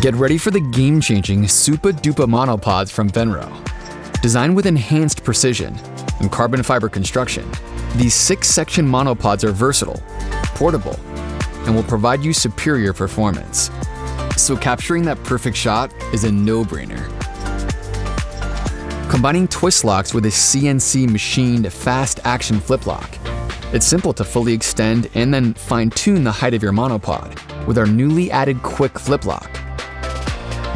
Get ready for the game-changing Supa Dupa monopods from Benro. Designed with enhanced precision and carbon fiber construction, these 6-section monopods are versatile, portable, and will provide you superior performance. So capturing that perfect shot is a no-brainer. Combining twist locks with a CNC-machined fast-action flip lock, it's simple to fully extend and then fine-tune the height of your monopod with our newly added quick flip lock.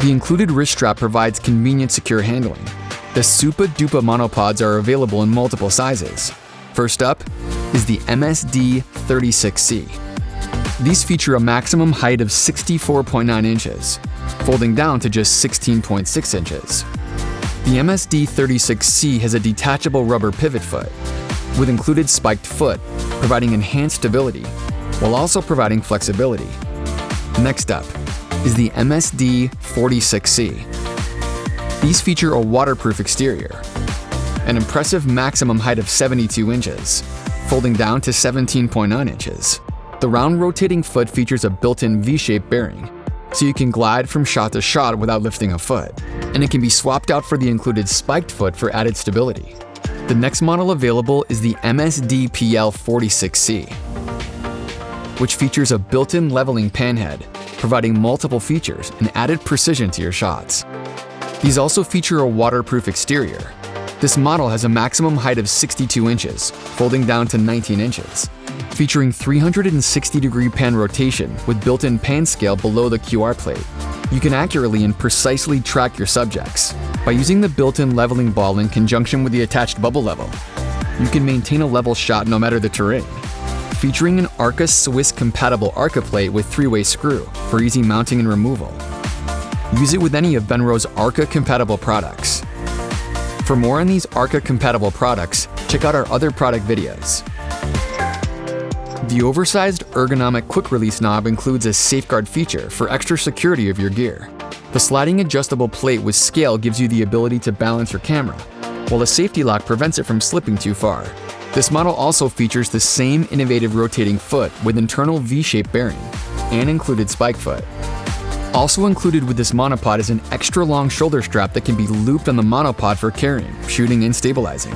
The included wrist strap provides convenient, secure handling. The Supa Dupa monopods are available in multiple sizes. First up is the MSD36C. These feature a maximum height of 64.9 inches, folding down to just 16.6 inches. The MSD36C has a detachable rubber pivot foot, with included spiked foot, providing enhanced stability, while also providing flexibility. Next up is the MSD46C. These feature a waterproof exterior, an impressive maximum height of 72 inches, folding down to 17.9 inches. The round rotating foot features a built-in V-shaped bearing, so you can glide from shot to shot without lifting a foot, and it can be swapped out for the included spiked foot for added stability. The next model available is the MSD-PL46C, which features a built-in leveling panhead, providing multiple features and added precision to your shots. These also feature a waterproof exterior. This model has a maximum height of 62 inches, folding down to 19 inches, featuring 360-degree pan rotation with built-in pan scale below the QR plate. You can accurately and precisely track your subjects. By using the built-in leveling ball in conjunction with the attached bubble level, you can maintain a level shot no matter the terrain. Featuring an Arca Swiss-compatible Arca plate with 3-way screw for easy mounting and removal. Use it with any of Benro's Arca-compatible products. For more on these Arca-compatible products, check out our other product videos. The oversized ergonomic quick-release knob includes a safeguard feature for extra security of your gear. The sliding adjustable plate with scale gives you the ability to balance your camera, while a safety lock prevents it from slipping too far. This model also features the same innovative rotating foot with internal V-shaped bearing and included spike foot. Also included with this monopod is an extra long shoulder strap that can be looped on the monopod for carrying, shooting, and stabilizing.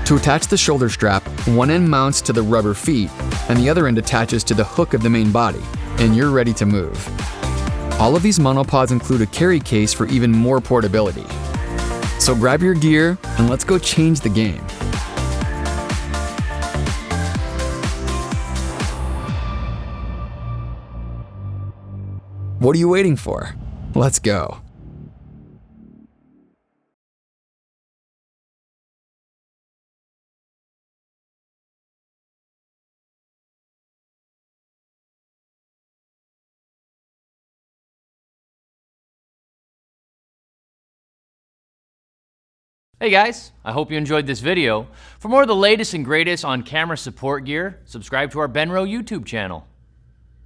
To attach the shoulder strap, one end mounts to the rubber feet and the other end attaches to the hook of the main body, and you're ready to move. All of these monopods include a carry case for even more portability. So grab your gear and let's go change the game. What are you waiting for? Let's go. Hey guys, I hope you enjoyed this video. For more of the latest and greatest on camera support gear, subscribe to our Benro YouTube channel.